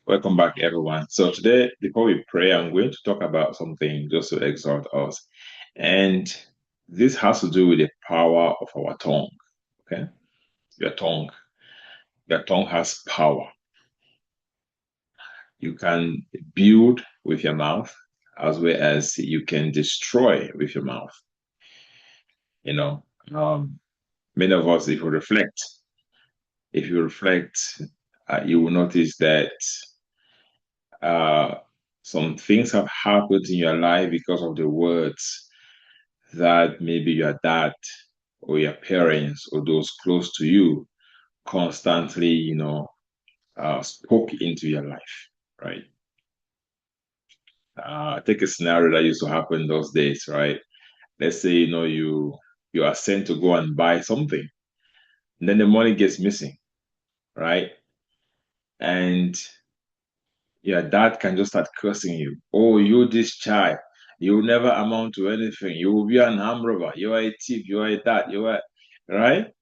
Welcome back, everyone. So today, before we pray, I'm going to talk about something just to exhort us. And this has to do with the power of our tongue. Okay? Your tongue. Your tongue has power. You can build with your mouth as well as you can destroy with your mouth. You know, many of us, if you reflect, you will notice that uh, some things have happened in your life because of the words that maybe your dad or your parents or those close to you constantly, spoke into your life, right? Take a scenario that used to happen those days, right? Let's say, you are sent to go and buy something, and then the money gets missing, right? And your dad can just start cursing you. Oh, you this child, you will never amount to anything. You will be an armed robber. You are a thief. You are a that. You are right.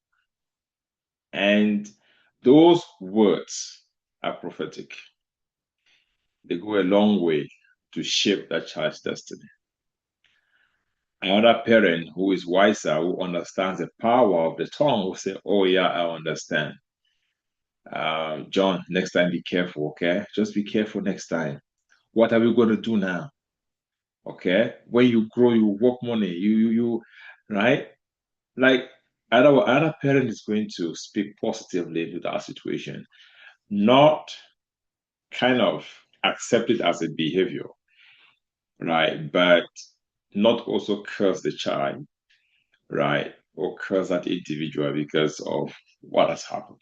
And those words are prophetic. They go a long way to shape that child's destiny. Another parent who is wiser, who understands the power of the tongue, will say, oh, yeah, I understand. John, next time be careful, okay? Just be careful next time. What are we going to do now? Okay? When you grow, you work money, right? Like, other parent is going to speak positively to that situation, not kind of accept it as a behavior, right? But not also curse the child, right? Or curse that individual because of what has happened.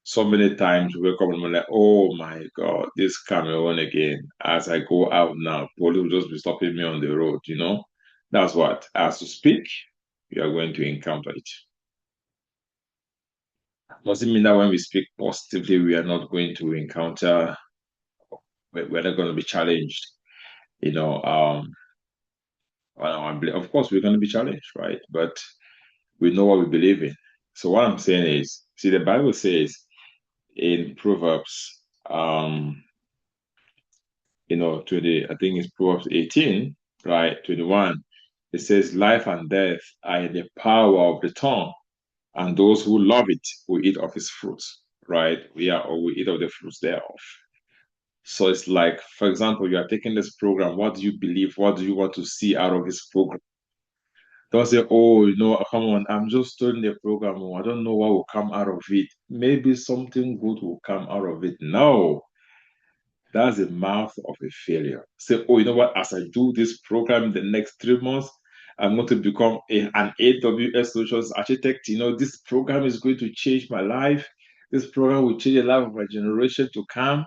So many times we wake up and we're like, oh my God, this Cameroon again. As I go out now, police will just be stopping me on the road, you know? That's what, as to speak, you are going to encounter it. Doesn't mean that when we speak positively, we are not going to encounter, we're not going to be challenged. You know, of course, we're going to be challenged, right? But we know what we believe in. So what I'm saying is, see, the Bible says in Proverbs, 20, I think it's Proverbs 18, right, 21, it says, life and death are in the power of the tongue, and those who love it will eat of its fruits, right? We eat of the fruits thereof. So it's like, for example, you are taking this program. What do you believe? What do you want to see out of this program? Don't say, oh, come on, I'm just studying the program. Oh, I don't know what will come out of it. Maybe something good will come out of it. No, that's the mouth of a failure. Say, oh, you know what? As I do this program in the next 3 months, I'm going to become an AWS solutions architect. This program is going to change my life. This program will change the life of my generation to come,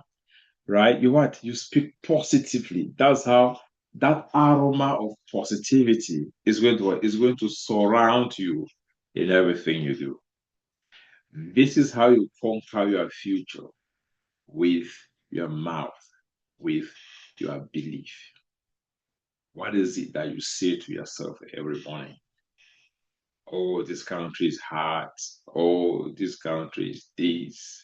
right? You speak positively. That's how that aroma of positivity is going to surround you in everything you do. This is how you conquer your future, with your mouth, with your belief. What is it that you say to yourself every morning? Oh, this country is hard. Oh, this country is this.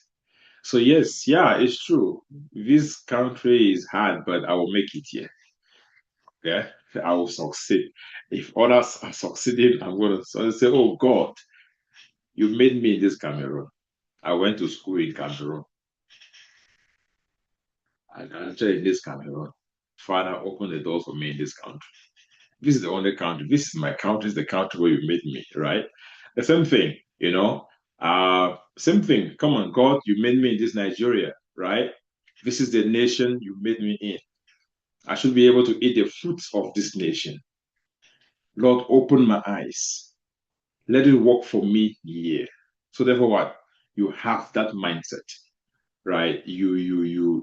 So yes, yeah, it's true. This country is hard, but I will make it here. Yeah, I will succeed. If others are succeeding, I'm going to say, oh God, you made me in this Cameroon. I went to school in Cameroon. I graduated in this Cameroon. Father, open the doors for me in this country. This is the only country. This is my country. This is the country where you made me, right? The same thing, same thing. Come on, God, you made me in this Nigeria, right? This is the nation you made me in. I should be able to eat the fruits of this nation. Lord, open my eyes. Let it work for me here. So therefore, what? You have that mindset, right? You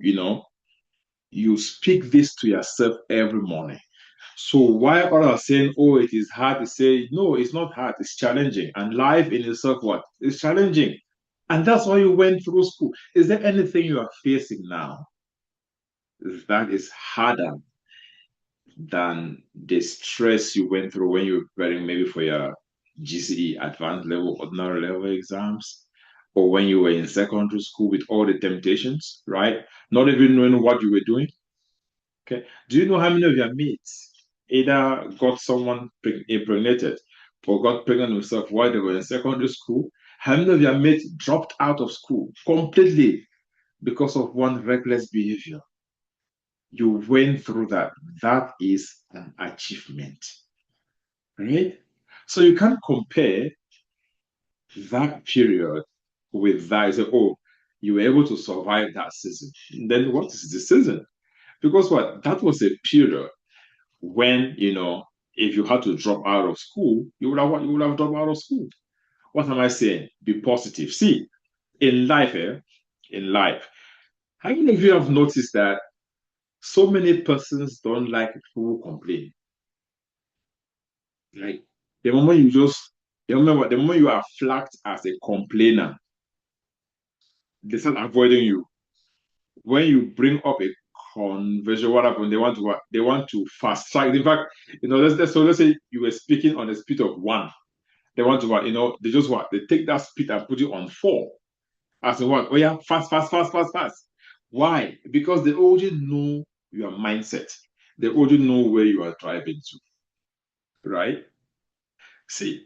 speak this to yourself every morning. So why others are saying, oh, it is hard to say, no, it's not hard, it's challenging. And life in itself, what? It's challenging. And that's why you went through school. Is there anything you are facing now that is harder than the stress you went through when you were preparing maybe for your GCE advanced level, ordinary level exams? or when you were in secondary school with all the temptations, right? Not even knowing what you were doing. Okay. Do you know how many of your mates either got someone impregnated or got pregnant themselves while they were in secondary school? How many of your mates dropped out of school completely because of one reckless behavior? You went through that. That is an achievement, right? So you can't compare that period with that. You say, oh, you were able to survive that season. Then what is the season? Because what? That was a period when, if you had to drop out of school, you would have dropped out of school. What am I saying? Be positive. See, in life, how many of you have noticed that so many persons don't like people who complain? Like the moment you just remember the moment you are flagged as a complainer, they start avoiding you. When you bring up a conversation, what happened? They want to what? They want to fast track. In fact, let's say you were speaking on a speed of one. They want to what? They just what? They take that speed and put it on four. As in what? Oh yeah, fast, fast, fast, fast, fast. Why? Because they already know your mindset. They already know where you are driving to, right? See,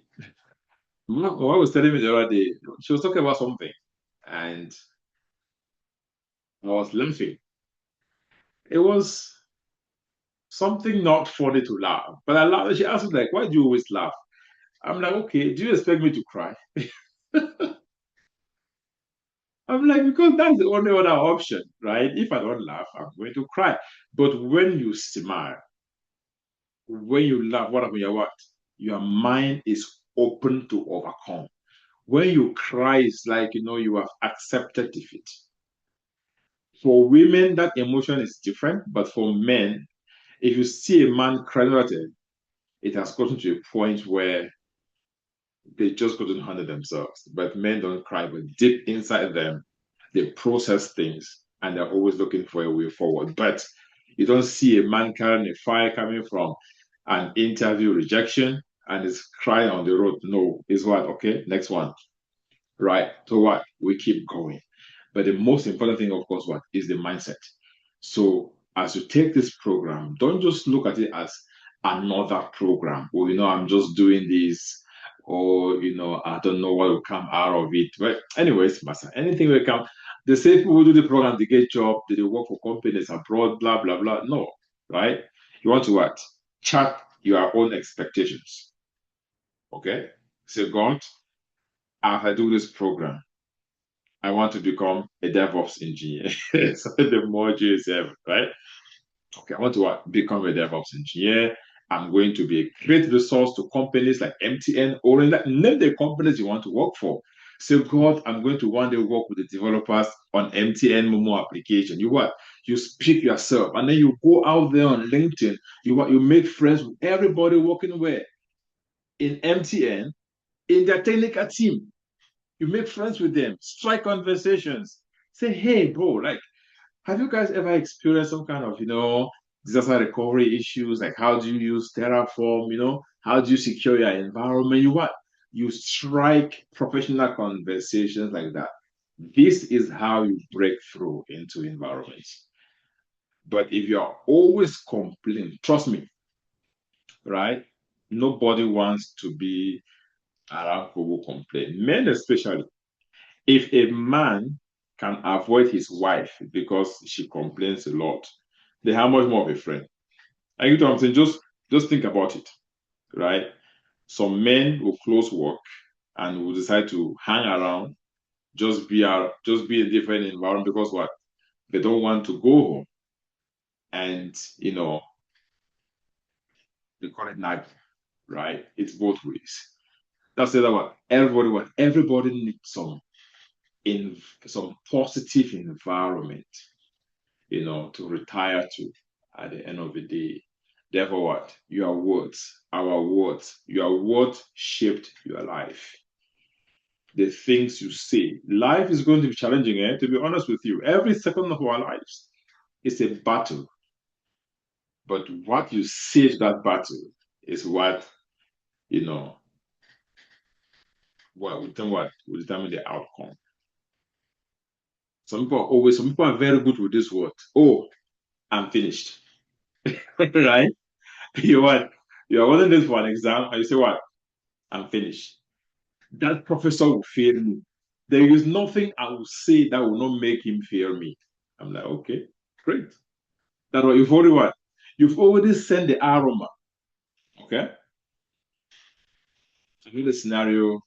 my wife was telling me the other day, she was talking about something, and I was laughing. It was something not funny to laugh, but I laughed. She asked me like, "Why do you always laugh?" I'm like, "Okay, do you expect me to cry?" I'm like, because that's the only other option, right? If I don't laugh, I'm going to cry. But when you smile, when you laugh, what happens? Your mind is open to overcome. When you cry, it's like you have accepted defeat. For women, that emotion is different, but for men, if you see a man crying at it has gotten to a point where they just couldn't handle themselves. But men don't cry, but deep inside them, they process things and they're always looking for a way forward. But you don't see a man carrying a fire coming from an interview rejection and is crying on the road. No, it's what? Okay, next one. Right. So what? We keep going. But the most important thing, of course, what is the mindset. So as you take this program, don't just look at it as another program. Or I'm just doing this, or I don't know what will come out of it. But anyways, Master, anything will come. They say people who do the program, they get job, they work for companies abroad, blah blah blah. No, right? You want to what? Chart your own expectations. Okay. Say, God, as I do this program, I want to become a DevOps engineer. So the module is right? Okay, I want to what? Become a DevOps engineer. I'm going to be a great resource to companies like MTN or name the companies you want to work for. Say, God, I'm going to one day work with the developers on MTN Momo application. You what? You speak yourself, and then you go out there on LinkedIn. You make friends with everybody working where in MTN in their technical team. You make friends with them, strike conversations. Say, hey, bro, like, have you guys ever experienced some kind of, disaster recovery issues? Like, how do you use Terraform? How do you secure your environment? You what? You strike professional conversations like that. This is how you break through into environments. But if you're always complaining, trust me, right? Nobody wants to be around people who complain. Men especially. If a man can avoid his wife because she complains a lot, then how much more of a friend? I get what I'm saying? Just think about it, right? Some men will close work and will decide to hang around, just be a different environment because what? They don't want to go home. And they call it nag, right? It's both ways. That's the other one. Everybody needs in some positive environment to retire to at the end of the day. Therefore, what? Your words, our words, your words shaped your life. The things you say. Life is going to be challenging, to be honest with you. Every second of our lives is a battle. But what you say to that battle is you know, what will determine the outcome. Some people are very good with this word. Oh, I'm finished. Right? You what? You're holding this for an exam, and you say, what? I'm finished. That professor will fail me. There is nothing I will say that will not make him fail me. I'm like, okay, great. That's what you've already what? You've already sent the aroma. Okay? So here's the scenario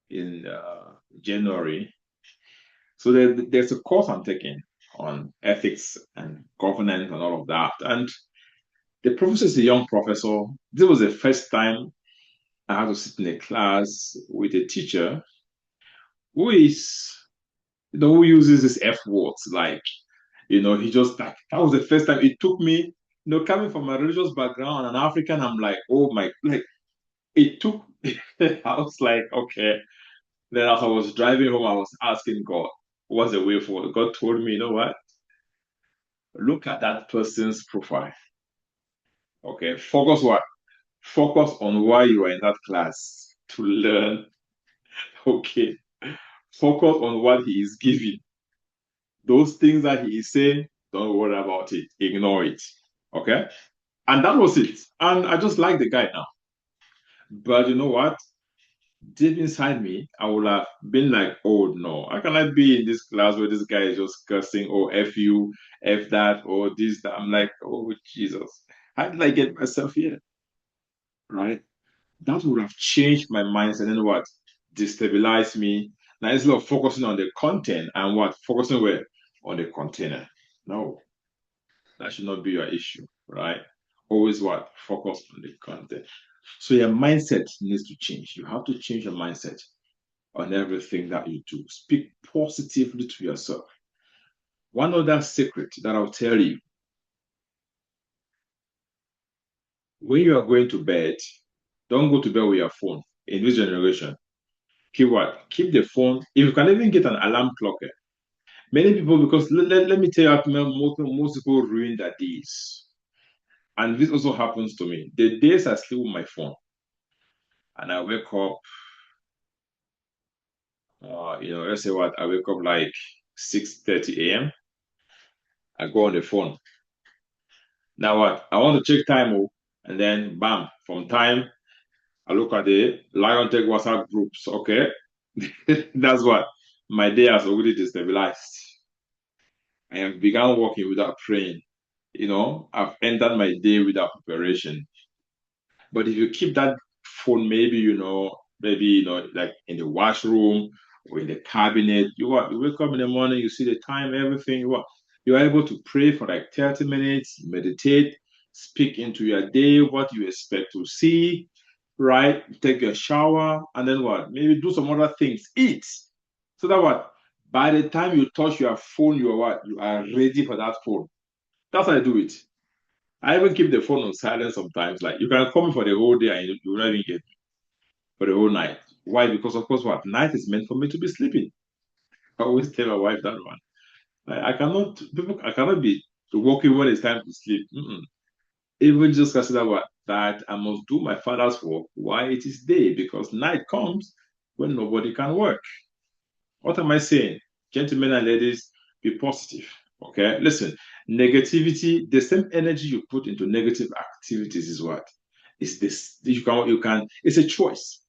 in January. So there's a course I'm taking on ethics and governance and all of that. And the professor is a young professor. This was the first time I had to sit in a class with a teacher who is, who uses this F words. Like, he just like, that was the first time it took me, coming from a religious background, an African, I'm like, oh my, like, it took, I was like, okay. Then as I was driving home, I was asking God, what's the way forward? God told me, you know what? Look at that person's profile. Okay. Focus what? Focus on why you are in that class to learn. Okay. Focus on what he is giving. Those things that he is saying, don't worry about it. Ignore it. Okay. And that was it. And I just like the guy now. But you know what? Deep inside me, I would have been like, oh no, how can I be in this class where this guy is just cursing, oh, F you, F that, or this, that? I'm like, oh, Jesus. How did I get myself here? Right? That would have changed my mindset and what? Destabilize me. Now, instead of focusing on the content and what? Focusing where? On the container. No, that should not be your issue, right? Always what? Focus on the content. So your mindset needs to change. You have to change your mindset on everything that you do. Speak positively to yourself. One other secret that I'll tell you, when you are going to bed, don't go to bed with your phone. In this generation, keep what? Keep the phone. If you can even get an alarm clock. Many people, because let me tell you, most people ruin their days. And this also happens to me. The days I sleep with my phone and I wake up, let's say what, I wake up like 6:30 a.m. I go on the phone. Now what? I want to check time, and then bam, from time, I look at the LionTech WhatsApp groups. Okay, that's what my day has already destabilized. I have begun working without praying. I've entered my day without preparation. But if you keep that phone, maybe like in the washroom or in the cabinet, you wake up in the morning, you see the time, everything. You are able to pray for like 30 minutes, meditate, speak into your day, what you expect to see, right? Take a shower, and then what? Maybe do some other things. Eat. So that what? By the time you touch your phone, you are what? You are ready for that phone. That's how I do it. I even keep the phone on silent sometimes. Like you can call me for the whole day and you will not even get me for the whole night. Why? Because of course what? Night is meant for me to be sleeping. I always tell my wife that one. I cannot be working when it's time to sleep. Mm-mm. Even just consider what that I must do my father's work while it is day, because night comes when nobody can work. What am I saying? Gentlemen and ladies, be positive. Okay, listen, negativity, the same energy you put into negative activities is what? Is this you can it's a choice,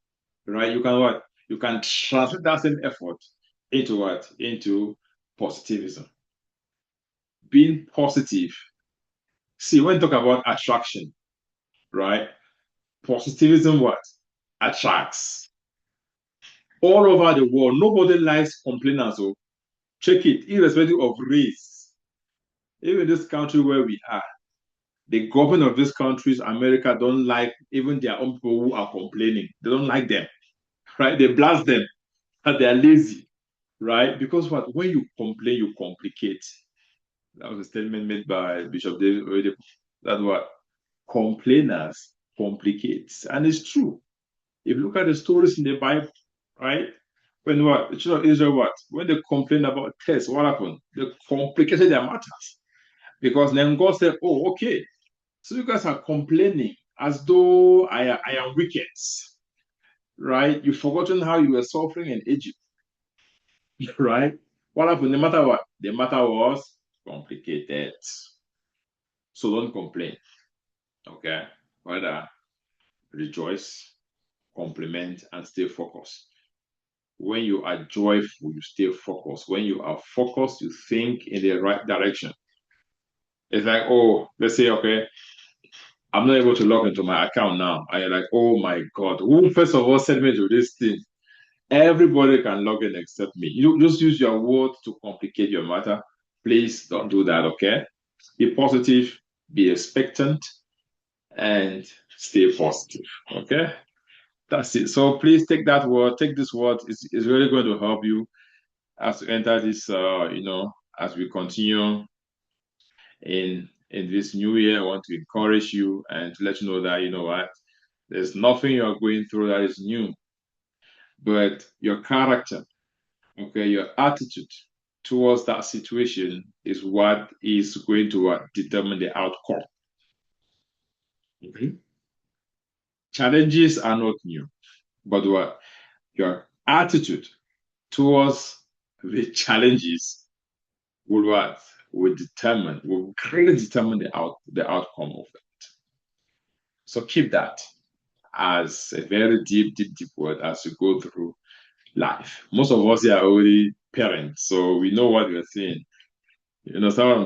right? You can what? You can translate that same effort into what? Into positivism. Being positive. See, when you talk about attraction, right? Positivism what? Attracts. All over the world, nobody likes complainers. So check it, irrespective of race. Even this country where we are, the government of this countries, America, don't like even their own people who are complaining. They don't like them, right? They blast them and they are lazy, right? Because what? When you complain, you complicate. That was a statement made by Bishop David. That's what complainers complicate, and it's true. If you look at the stories in the Bible, right? When what the children of Israel what? When they complained about tests, what happened? They complicated their matters. Because then God said, oh, okay, so you guys are complaining as though I am wicked, right? You've forgotten how you were suffering in Egypt. right? What happened? The matter what? The matter was complicated. So don't complain, okay? Rather rejoice, compliment, and stay focused. When you are joyful, you stay focused. When you are focused, you think in the right direction. It's like, oh, let's say, okay, I'm not able to log into my account now. And you're like, oh my God, who first of all sent me to this thing? Everybody can log in except me. You just use your words to complicate your matter. Please don't do that, okay? Be positive, be expectant, and stay positive, okay? That's it. So please take that word, take this word. It's really going to help you as to enter this, as we continue in this new year. I want to encourage you and to let you know that, you know what, there's nothing you're going through that is new, but your character, okay, your attitude towards that situation is what is going to determine the outcome. Okay. Challenges are not new, but what your attitude towards the challenges will what will greatly determine the outcome of it. So keep that as a very deep, deep, deep word as you go through life. Most of us here are already parents, so we know what we're saying. You know, some